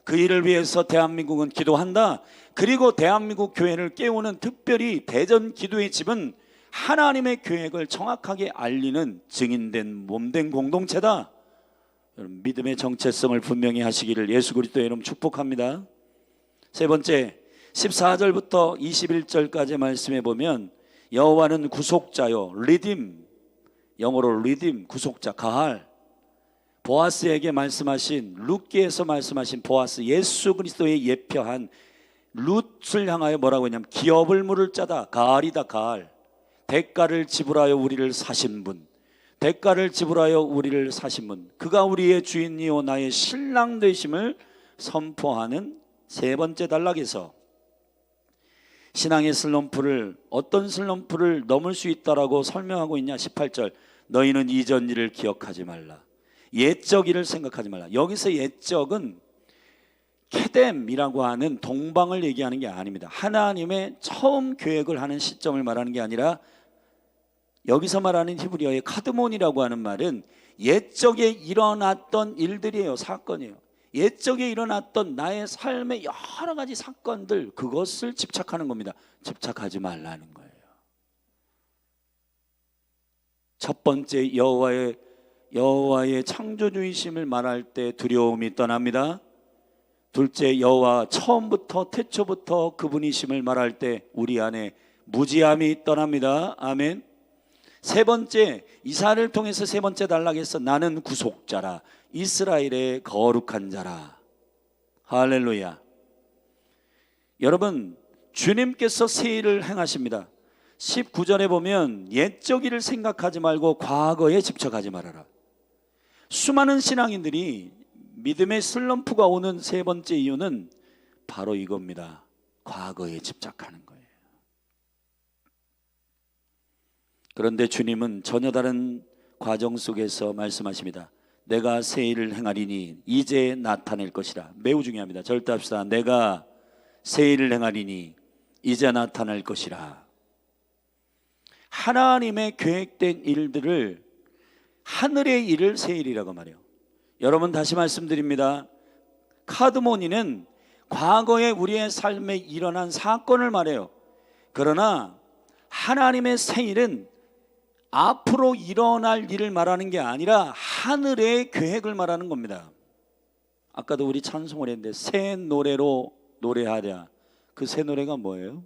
S2: 그 일을 위해서 대한민국은 기도한다. 그리고 대한민국 교회를 깨우는 특별히 대전 기도의 집은 하나님의 계획을 정확하게 알리는 증인된 몸된 공동체다. 여러분, 믿음의 정체성을 분명히 하시기를 예수 그리스도의 이름 축복합니다. 세 번째, 14절부터 21절까지 말씀해 보면 여호와는 구속자요, 리딤, 영어로 리딤, 구속자, 가할, 보아스에게 말씀하신, 룻기에서 말씀하신 보아스, 예수 그리스도의 예표한 룻을 향하여 뭐라고 했냐면 기업을 물을 자다, 가알이다. 가알, 대가를 지불하여 우리를 사신 분, 대가를 지불하여 우리를 사신 분, 그가 우리의 주인이요 나의 신랑 되심을 선포하는 세 번째 단락에서 신앙의 슬럼프를, 어떤 슬럼프를 넘을 수 있다라고 설명하고 있냐. 18절, 너희는 이전 일을 기억하지 말라, 옛적 일을 생각하지 말라. 여기서 옛적은 케뎀이라고 하는 동방을 얘기하는 게 아닙니다. 하나님의 처음 계획을 하는 시점을 말하는 게 아니라 여기서 말하는 히브리어의 카드몬이라고 하는 말은 옛적에 일어났던 일들이에요. 사건이에요. 옛적에 일어났던 나의 삶의 여러 가지 사건들, 그것을 집착하는 겁니다. 집착하지 말라는 거예요. 첫 번째, 여호와의 창조주이심을 말할 때 두려움이 떠납니다. 둘째, 여호와 처음부터 태초부터 그분이심을 말할 때 우리 안에 무지함이 떠납니다. 아멘. 세 번째, 이사를 통해서 세 번째 단락에서 나는 구속자라, 이스라엘의 거룩한 자라. 할렐루야. 여러분, 주님께서 새 일을 행하십니다. 19절에 보면 옛적 일을 생각하지 말고 과거에 집착하지 말아라. 수많은 신앙인들이 믿음의 슬럼프가 오는 세 번째 이유는 바로 이겁니다. 과거에 집착하는 거예요. 그런데 주님은 전혀 다른 과정 속에서 말씀하십니다. 내가 새 일을 행하리니 이제 나타낼 것이라. 매우 중요합니다. 절대 합시다. 내가 새 일을 행하리니 이제 나타날 것이라. 하나님의 계획된 일들을, 하늘의 일을 새 일이라고 말해요. 여러분, 다시 말씀드립니다. 카드모니는 과거에 우리의 삶에 일어난 사건을 말해요. 그러나 하나님의 새 일은 앞으로 일어날 일을 말하는 게 아니라 하늘의 계획을 말하는 겁니다. 아까도 우리 찬송을 했는데 새 노래로 노래하랴. 그 새 노래가 뭐예요?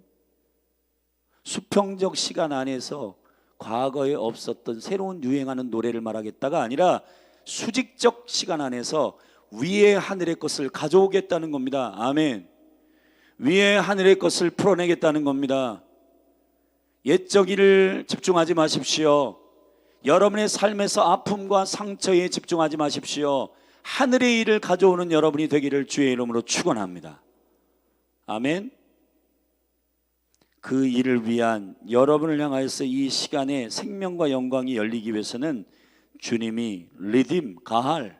S2: 수평적 시간 안에서 과거에 없었던 새로운 유행하는 노래를 말하겠다가 아니라 수직적 시간 안에서 위의 하늘의 것을 가져오겠다는 겁니다. 아멘. 위의 하늘의 것을 풀어내겠다는 겁니다. 옛적 일을 집중하지 마십시오. 여러분의 삶에서 아픔과 상처에 집중하지 마십시오. 하늘의 일을 가져오는 여러분이 되기를 주의 이름으로 축원합니다. 아멘. 그 일을 위한 여러분을 향하여서 이 시간에 생명과 영광이 열리기 위해서는 주님이 리딤, 가할,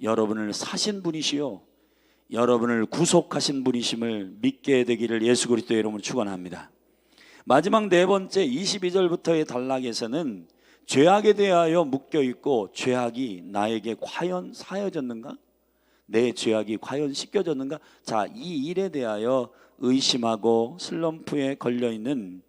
S2: 여러분을 사신 분이시요 여러분을 구속하신 분이심을 믿게 되기를 예수 그리스도의 이름으로 축원합니다. 마지막 네 번째 22절부터의 단락에서는 죄악에 대하여 묶여있고 죄악이 나에게 과연 사여졌는가? 내 죄악이 과연 씻겨졌는가? 자, 이 일에 대하여 의심하고 슬럼프에 걸려있는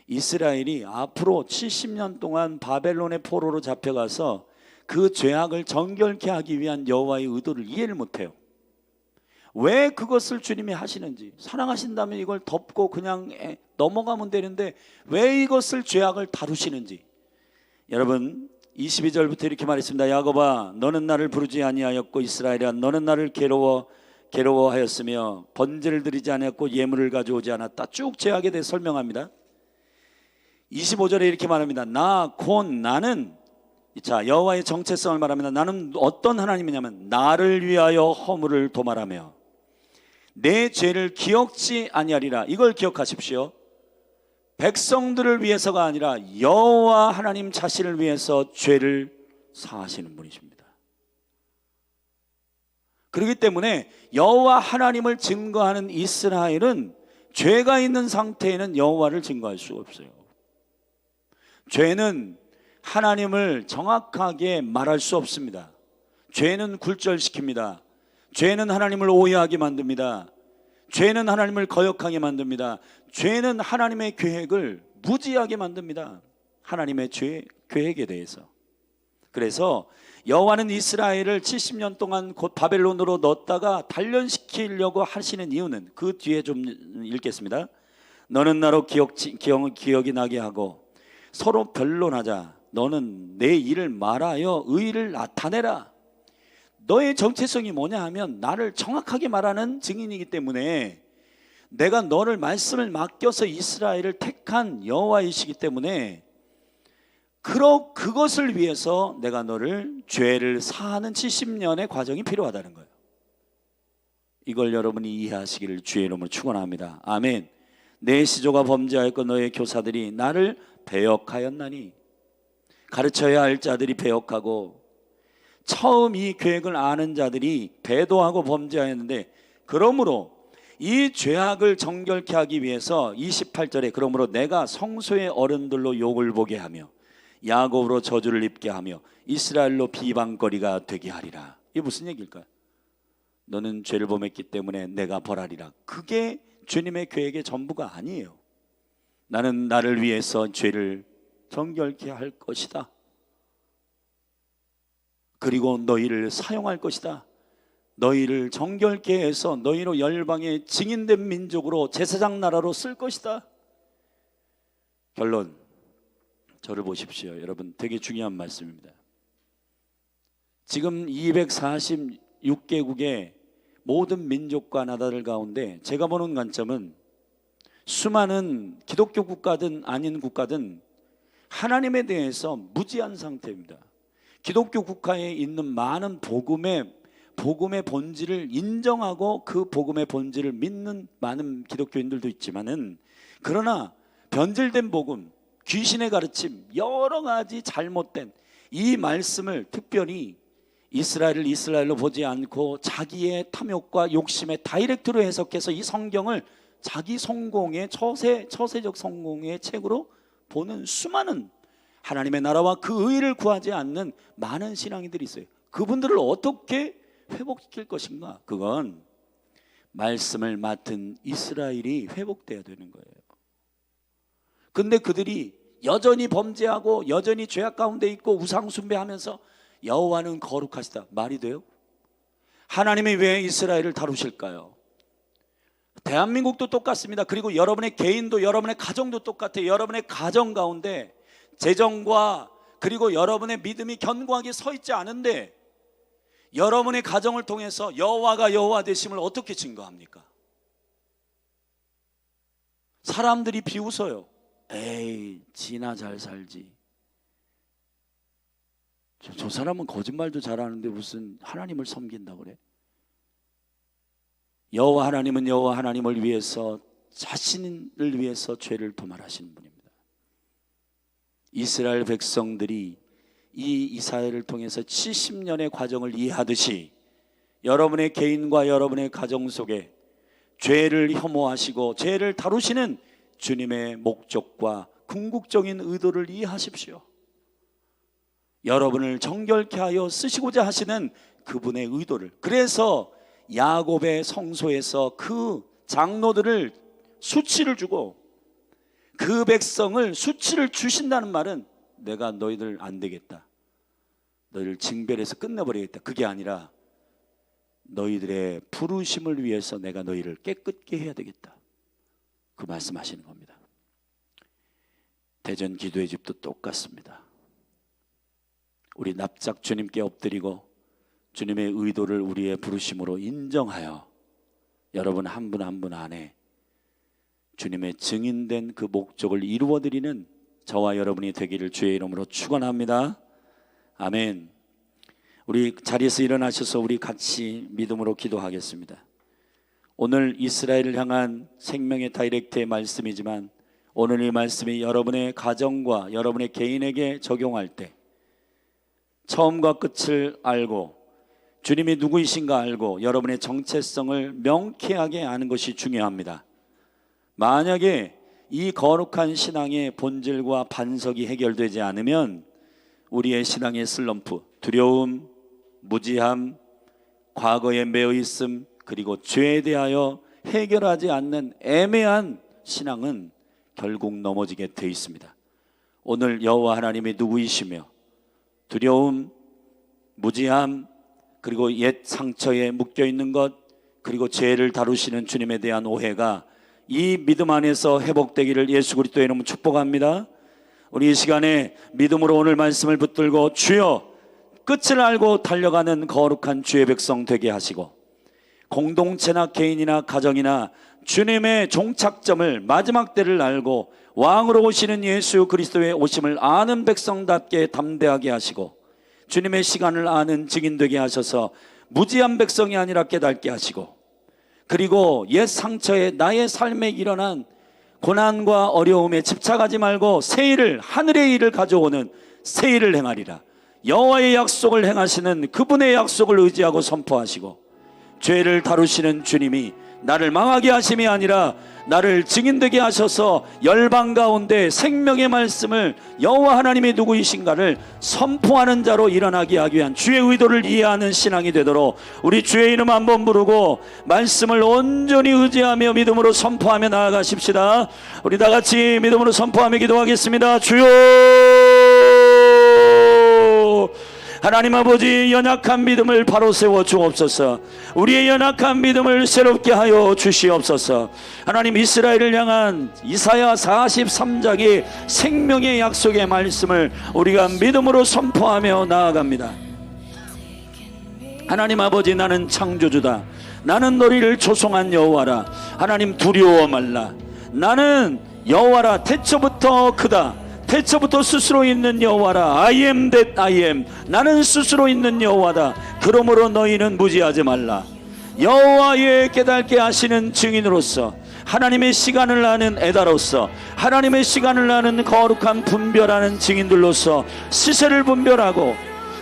S2: 이스라엘이 앞으로 70년 동안 바벨론의 포로로 잡혀가서 그 죄악을 정결케 하기 위한 여호와의 의도를 이해를 못해요. 왜 그것을 주님이 하시는지, 사랑하신다면 이걸 덮고 그냥 넘어가면 되는데 왜 이것을 죄악을 다루시는지. 여러분 22절부터 이렇게 말했습니다. 야곱아, 너는 나를 부르지 아니하였고 이스라엘아, 너는 나를 괴로워하였으며 번제를 드리지 않았고 예물을 가져오지 않았다. 쭉 죄악에 대해 설명합니다. 25절에 이렇게 말합니다. 나 곧 나는, 자, 여호와의 정체성을 말합니다. 나는 어떤 하나님이냐면 나를 위하여 허물을 도말하며 내 죄를 기억지 아니하리라. 이걸 기억하십시오. 백성들을 위해서가 아니라 여호와 하나님 자신을 위해서 죄를 사하시는 분이십니다. 그렇기 때문에 여호와 하나님을 증거하는 이스라엘은 죄가 있는 상태에는 여호와를 증거할 수가 없어요. 죄는 하나님을 정확하게 말할 수 없습니다. 죄는 굴절시킵니다. 죄는 하나님을 오해하게 만듭니다. 죄는 하나님을 거역하게 만듭니다. 죄는 하나님의 계획을 무지하게 만듭니다. 하나님의 계획에 대해서. 그래서 여호와는 이스라엘을 70년 동안 곧 바벨론으로 넣었다가 단련시키려고 하시는 이유는 그 뒤에 좀 읽겠습니다. 너는 나로 기억이 나게 하고 서로 변론하자. 너는 내 일을 말하여 의를 나타내라. 너의 정체성이 뭐냐 하면 나를 정확하게 말하는 증인이기 때문에 내가 너를 말씀을 맡겨서 이스라엘을 택한 여호와이시기 때문에 그것을 위해서 내가 너를 죄를 사하는 70년의 과정이 필요하다는 거예요. 이걸 여러분이 이해하시기를 주의 이름으로 축원합니다. 아멘. 내 시조가 범죄하였고 너의 교사들이 나를 배역하였나니. 가르쳐야 할 자들이 배역하고 처음 이 계획을 아는 자들이 배도하고 범죄하였는데, 그러므로 이 죄악을 정결케 하기 위해서 28절에 그러므로 내가 성소의 어른들로 욕을 보게 하며 야곱으로 저주를 입게 하며 이스라엘로 비방거리가 되게 하리라. 이게 무슨 얘기일까요? 너는 죄를 범했기 때문에 내가 벌하리라. 그게 주님의 계획의 전부가 아니에요. 나는 나를 위해서 죄를 정결케 할 것이다. 그리고 너희를 사용할 것이다. 너희를 정결케 해서 너희로 열방의 증인된 민족으로 제사장 나라로 쓸 것이다. 결론, 저를 보십시오. 여러분, 되게 중요한 말씀입니다. 지금 246개국의 모든 민족과 나라들 가운데 제가 보는 관점은 수많은 기독교 국가든 아닌 국가든 하나님에 대해서 무지한 상태입니다. 기독교 국가에 있는 많은 복음의 본질을 인정하고 그 복음의 본질을 믿는 많은 기독교인들도 있지만은, 그러나 변질된 복음, 귀신의 가르침, 여러 가지 잘못된 이 말씀을 특별히 이스라엘을 이스라엘로 보지 않고 자기의 탐욕과 욕심에 다이렉트로 해석해서 이 성경을 자기 성공의 처세적 성공의 책으로 보는 수많은 하나님의 나라와 그 의를 구하지 않는 많은 신앙인들이 있어요. 그분들을 어떻게 회복시킬 것인가? 그건 말씀을 맡은 이스라엘이 회복돼야 되는 거예요. 근데 그들이 여전히 범죄하고 여전히 죄악 가운데 있고 우상 숭배하면서 여호와는 거룩하시다. 말이 돼요? 하나님이 왜 이스라엘을 다루실까요? 대한민국도 똑같습니다. 그리고 여러분의 개인도, 여러분의 가정도 똑같아요. 여러분의 가정 가운데 재정과 그리고 여러분의 믿음이 견고하게 서 있지 않은데 여러분의 가정을 통해서 여호와가 여호와 되심을 어떻게 증거합니까? 사람들이 비웃어요. 에이, 지나 잘 살지. 저 사람은 거짓말도 잘하는데 무슨 하나님을 섬긴다고 그래? 여호와 하나님은 여호와 하나님을 위해서, 자신을 위해서 죄를 도말하시는 분입니다. 이스라엘 백성들이 이 이사야를 통해서 70년의 과정을 이해하듯이 여러분의 개인과 여러분의 가정 속에 죄를 혐오하시고 죄를 다루시는 주님의 목적과 궁극적인 의도를 이해하십시오. 여러분을 정결케 하여 쓰시고자 하시는 그분의 의도를, 그래서 야곱의 성소에서 그 장로들을 수치를 주고 그 백성을 수치를 주신다는 말은 내가 너희들 안 되겠다, 너희를 징별해서 끝내버리겠다, 그게 아니라 너희들의 부르심을 위해서 내가 너희를 깨끗게 해야 되겠다, 그 말씀하시는 겁니다. 대전 기도의 집도 똑같습니다. 우리 납작 주님께 엎드리고 주님의 의도를 우리의 부르심으로 인정하여 여러분 한 분 한 분 안에 주님의 증인된 그 목적을 이루어드리는 저와 여러분이 되기를 주의 이름으로 축원합니다. 아멘. 우리 자리에서 일어나셔서 우리 같이 믿음으로 기도하겠습니다. 오늘 이스라엘을 향한 생명의 다이렉트의 말씀이지만 오늘 이 말씀이 여러분의 가정과 여러분의 개인에게 적용할 때 처음과 끝을 알고 주님이 누구이신가 알고 여러분의 정체성을 명쾌하게 아는 것이 중요합니다. 만약에 이 거룩한 신앙의 본질과 반석이 해결되지 않으면 우리의 신앙의 슬럼프, 두려움, 무지함, 과거에 매여 있음, 그리고 죄에 대하여 해결하지 않는 애매한 신앙은 결국 넘어지게 되어 있습니다. 오늘 여호와 하나님이 누구이시며 두려움, 무지함, 그리고 옛 상처에 묶여있는 것, 그리고 죄를 다루시는 주님에 대한 오해가 이 믿음 안에서 회복되기를 예수 그리스도의 이름으로 축복합니다. 우리 이 시간에 믿음으로 오늘 말씀을 붙들고 주여 끝을 알고 달려가는 거룩한 주의 백성 되게 하시고 공동체나 개인이나 가정이나 주님의 종착점을 마지막 때를 알고 왕으로 오시는 예수 그리스도의 오심을 아는 백성답게 담대하게 하시고 주님의 시간을 아는 증인 되게 하셔서 무지한 백성이 아니라 깨닫게 하시고 그리고 옛 상처에 나의 삶에 일어난 고난과 어려움에 집착하지 말고 새 일을, 하늘의 일을 가져오는 새 일을 행하리라. 여호와의 약속을 행하시는 그분의 약속을 의지하고 선포하시고 죄를 다루시는 주님이 나를 망하게 하심이 아니라 나를 증인되게 하셔서 열방 가운데 생명의 말씀을 여호와 하나님이 누구이신가를 선포하는 자로 일어나게 하기 위한 주의 의도를 이해하는 신앙이 되도록 우리 주의 이름 한번 부르고 말씀을 온전히 의지하며 믿음으로 선포하며 나아가십시다. 우리 다 같이 믿음으로 선포하며 기도하겠습니다. 주여, 하나님 아버지, 연약한 믿음을 바로 세워 주옵소서. 우리의 연약한 믿음을 새롭게 하여 주시옵소서. 하나님, 이스라엘을 향한 이사야 43장의 생명의 약속의 말씀을 우리가 믿음으로 선포하며 나아갑니다. 하나님 아버지, 나는 창조주다. 나는 너희를 조성한 여호와라. 하나님, 두려워 말라. 나는 여호와라. 태초부터 크다. 태초부터 스스로 있는 여호와라. I am that I am. 나는 스스로 있는 여호와다. 그러므로 너희는 무지하지 말라. 여호와의 깨닫게 하시는 증인으로서, 하나님의 시간을 아는 애다로서, 하나님의 시간을 아는 거룩한 분별하는 증인들로서 시세를 분별하고,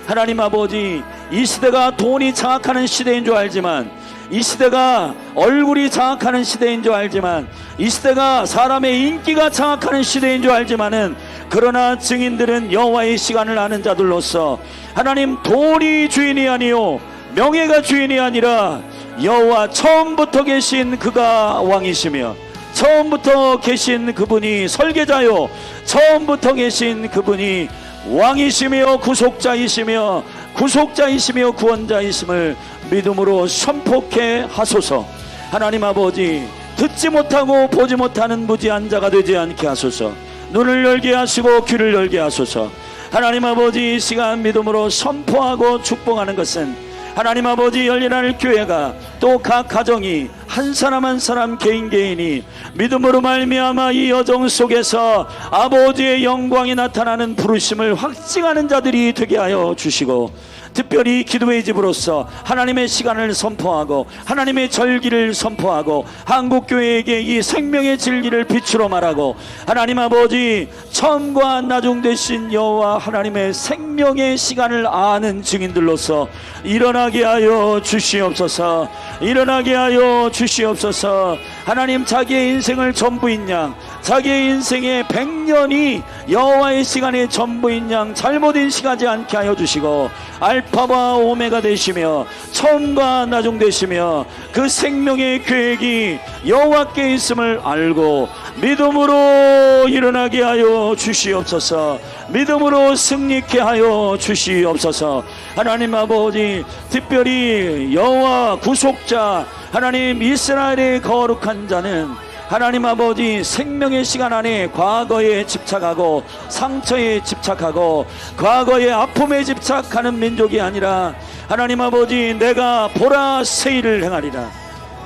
S2: 하나님 아버지, 이 시대가 돈이 장악하는 시대인 줄 알지만, 이 시대가 얼굴이 장악하는 시대인 줄 알지만, 이 시대가 사람의 인기가 장악하는 시대인 줄 알지만은, 그러나 증인들은 여호와의 시간을 아는 자들로서 하나님, 돈이 주인이 아니요 명예가 주인이 아니라 여호와 처음부터 계신 그가 왕이시며 처음부터 계신 그분이 설계자요 처음부터 계신 그분이 왕이시며 구속자이시며 구원자이심을 믿음으로 선포케 하소서. 하나님 아버지, 듣지 못하고 보지 못하는 무지한 자가 되지 않게 하소서. 눈을 열게 하시고 귀를 열게 하소서. 하나님 아버지, 이 시간 믿음으로 선포하고 축복하는 것은 하나님 아버지, 열린 하늘 교회가 또 각 가정이 한 사람 한 사람 개인이 믿음으로 말미암아 이 여정 속에서 아버지의 영광이 나타나는 부르심을 확증하는 자들이 되게 하여 주시고, 특별히 기도의 집으로서 하나님의 시간을 선포하고 하나님의 절기를 선포하고 한국교회에게 이 생명의 진리를 빛으로 말하고, 하나님 아버지 처음과 나중 되신 여호와 하나님의 생명의 시간을 아는 증인들로서 일어나게 하여 주시옵소서. 일어나게 하여 주시옵소서. 하나님, 자기의 인생을 전부인 양, 자기의 인생의 100년이 여호와의 시간의 전부인 양 잘못 인식하지 않게 하여 주시고, 알파와 오메가 되시며 처음과 나중 되시며 그 생명의 계획이 여호와께 있음을 알고 믿음으로 일어나게 하여 주시옵소서. 믿음으로 승리케 하여 주시옵소서. 하나님 아버지, 특별히 여호와 구속자 하나님 이스라엘의 거룩한 자는 하나님 아버지 생명의 시간 안에 과거에 집착하고 상처에 집착하고 과거의 아픔에 집착하는 민족이 아니라, 하나님 아버지 내가 보라 새 일을 행하리라,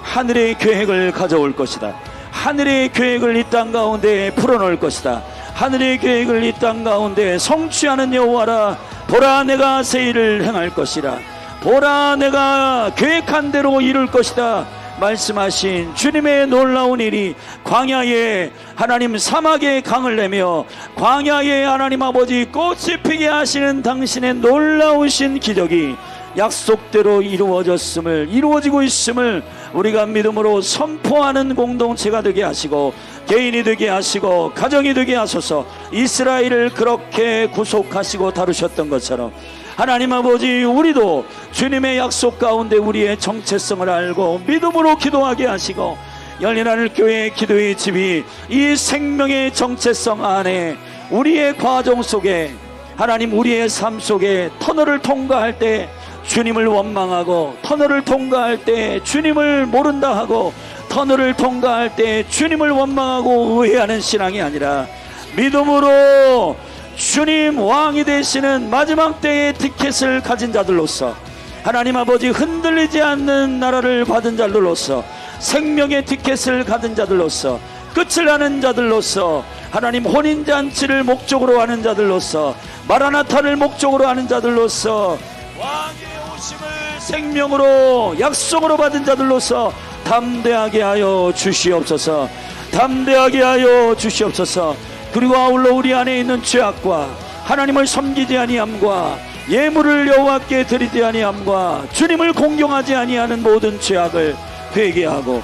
S2: 하늘의 계획을 가져올 것이다, 하늘의 계획을 이 땅 가운데 풀어놓을 것이다, 하늘의 계획을 이 땅 가운데 성취하는 여호와라, 보라 내가 새 일을 행할 것이라, 보라 내가 계획한 대로 이룰 것이다 말씀하신 주님의 놀라운 일이 광야에 하나님 사막에 강을 내며 광야에 하나님 아버지 꽃이 피게 하시는 당신의 놀라우신 기적이 약속대로 이루어지고 있음을 우리가 믿음으로 선포하는 공동체가 되게 하시고, 개인이 되게 하시고 가정이 되게 하소서. 이스라엘을 그렇게 구속하시고 다루셨던 것처럼 하나님 아버지, 우리도 주님의 약속 가운데 우리의 정체성을 알고 믿음으로 기도하게 하시고, 열린 하늘 교회 기도의 집이 이 생명의 정체성 안에 우리의 과정 속에 하나님, 우리의 삶 속에 터널을 통과할 때 주님을 원망하고, 터널을 통과할 때 주님을 모른다 하고, 터널을 통과할 때 주님을 원망하고 의해하는 신앙이 아니라 믿음으로 주님 왕이 되시는 마지막 때의 티켓을 가진 자들로서, 하나님 아버지 흔들리지 않는 나라를 받은 자들로서, 생명의 티켓을 가진 자들로서, 끝을 아는 자들로서, 하나님 혼인잔치를 목적으로 하는 자들로서, 마라나타를 목적으로 하는 자들로서, 왕의 오심을 생명으로 약속으로 받은 자들로서 담대하게 하여 주시옵소서. 담대하게 하여 주시옵소서. 그리고 아울러 우리 안에 있는 죄악과 하나님을 섬기지 아니함과 예물을 여호와께 드리지 아니함과 주님을 공경하지 아니하는 모든 죄악을 회개하고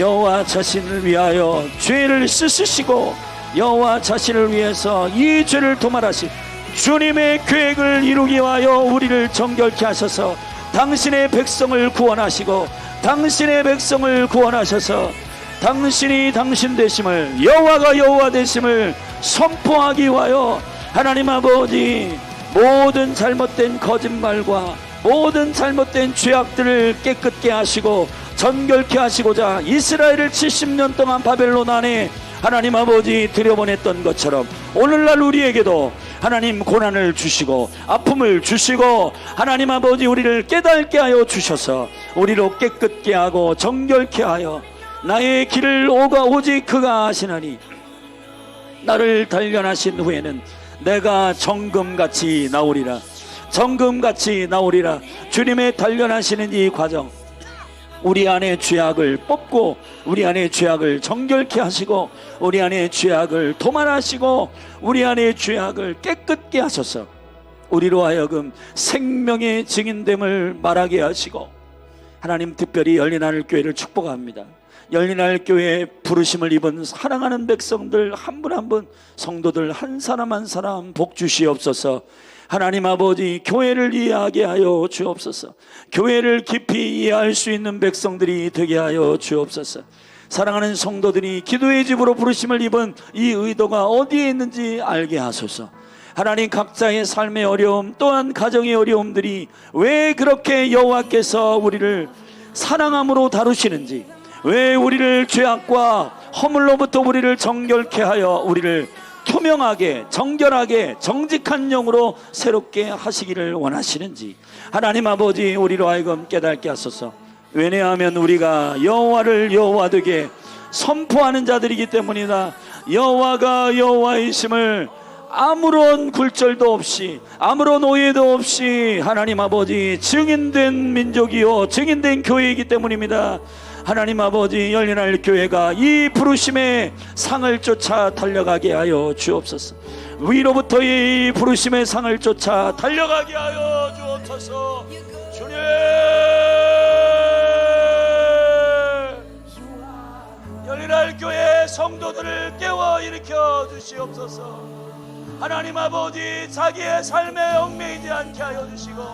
S2: 여호와 자신을 위하여 죄를 씻으시고 여호와 자신을 위해서 이 죄를 도말하시 주님의 계획을 이루기 위하여 우리를 정결케 하셔서 당신의 백성을 구원하시고 당신의 백성을 구원하셔서 당신이 당신 되심을, 여호와가 여호와 되심을 선포하기 위하여 하나님 아버지 모든 잘못된 거짓말과 모든 잘못된 죄악들을 깨끗게 하시고 정결케 하시고자 이스라엘을 70년 동안 바벨론 안에 하나님 아버지 들여보냈던 것처럼 오늘날 우리에게도 하나님 고난을 주시고 아픔을 주시고 하나님 아버지 우리를 깨닫게 하여 주셔서 우리로 깨끗게 하고 정결케 하여 나의 길을 오직 그가 아시나니 나를 단련하신 후에는 내가 정금같이 나오리라. 정금같이 나오리라. 주님의 단련하시는 이 과정, 우리 안에 죄악을 뽑고 우리 안에 죄악을 정결케 하시고 우리 안에 죄악을 도말하시고 우리 안에 죄악을 깨끗게 하셔서 우리로 하여금 생명의 증인됨을 말하게 하시고, 하나님 특별히 열린 하늘 교회를 축복합니다. 열린 하늘 교회에 부르심을 입은 사랑하는 백성들 한 분 한 분, 성도들 한 사람 한 사람 복 주시옵소서. 하나님 아버지 교회를 이해하게 하여 주옵소서. 교회를 깊이 이해할 수 있는 백성들이 되게 하여 주옵소서. 사랑하는 성도들이 기도의 집으로 부르심을 입은 이 의도가 어디에 있는지 알게 하소서. 하나님 각자의 삶의 어려움 또한 가정의 어려움들이 왜 그렇게 여호와께서 우리를 사랑함으로 다루시는지, 왜 우리를 죄악과 허물로부터 우리를 정결케 하여 우리를 투명하게 정결하게 정직한 영으로 새롭게 하시기를 원하시는지 하나님 아버지 우리로 하여금 깨닫게 하소서. 왜냐하면 우리가 여호와를 여호와 되게 선포하는 자들이기 때문이다. 여호와가 여호와이심을 아무런 굴절도 없이 아무런 오해도 없이 하나님 아버지 증인된 민족이요 증인된 교회이기 때문입니다. 하나님 아버지 열린할 교회가 이 부르심의 상을 쫓아 달려가게 하여 주옵소서. 위로부터의 이 부르심의 상을 쫓아 달려가게 하여 주옵소서. 주님 열린할 교회 성도들을 깨워 일으켜 주시옵소서. 하나님 아버지 자기의 삶에 얽매이지 않게 하여 주시고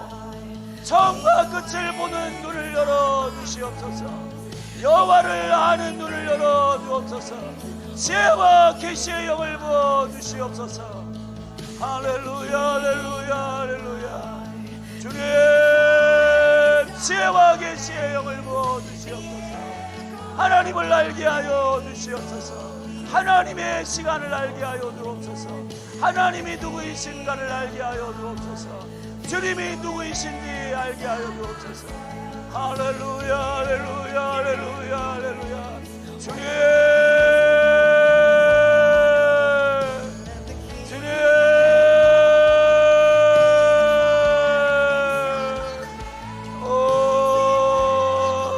S2: 처음과 끝을 보는 눈을 열어 주시옵소서. 여호와를 아는 눈을 열어 주옵소서. 지혜와 계시의 영을 부어 주시옵소서. 할렐루야 할렐루야 할렐루야. 주님 지혜와 계시의 영을 부어 주시옵소서. 하나님을 알게 하여 주시옵소서. 하나님의 시간을 알게 하여 주옵소서. 하나님이 누구이신가를 알게 하여 주옵소서. 주님이 누구이신지 알게 하여 주옵소서. 할렐루야 할렐루야 할렐루야 할렐루야. 주님 주님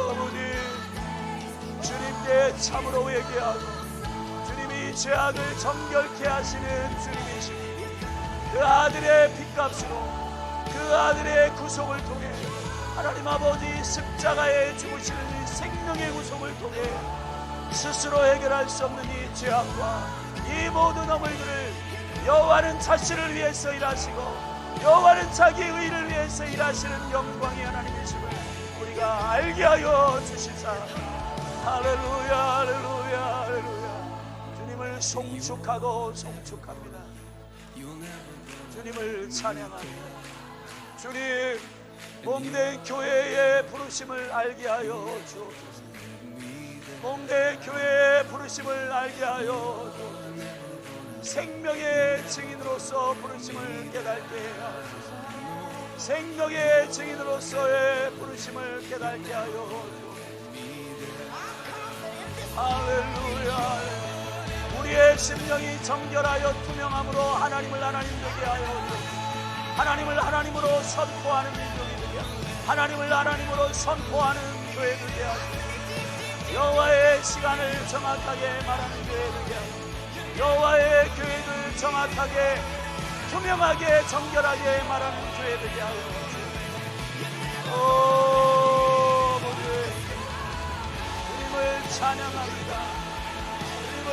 S2: 아버지 주님께 참으로 회개하고 주님이 죄악을 정결케 하시는 주님이시니 그 아들의 핏값으로 그 아들의 구속을 통해 하나님 아버지 십자가에 죽으시는 이 생명의 구속을 통해 스스로 해결할 수 없는 이 죄악과 이 모든 어물들을 여호와는 자신을 위해서 일하시고 여호와는 자기의 의를 위해서 일하시는 영광의 하나님이심을 우리가 알게 하여 주시사. 할렐루야 할렐루야 할렐루야. 주님을 송축하고 송축합니다. 주님을 찬양합니다. 주님 몽대 교회의 부르심을 알게 하여 주옵소서. 몽대 교회의 부르심을 알게 하여 주옵소서. 생명의 증인으로서 부르심을 깨닫게 하소서. 생명의 증인으로서의 부르심을 깨닫게 하여 주옵소서. 할렐루야. 우리의 심령이 정결하여 투명함으로 하나님을 하나님 되게 하여 주옵소서. 하나님을 하나님으로 선포하는 민족이 되게 하소서. 하나님을 하나님으로 선포하는 교회 되게 하소서. 여호와의 시간을 정확하게 말하는 교회 되게 하소서. 여호와의 교회를 정확하게 투명하게 정결하게 말하는 교회 되게 하여 주옵소서. 모두 주님을 찬양합니다. 주님을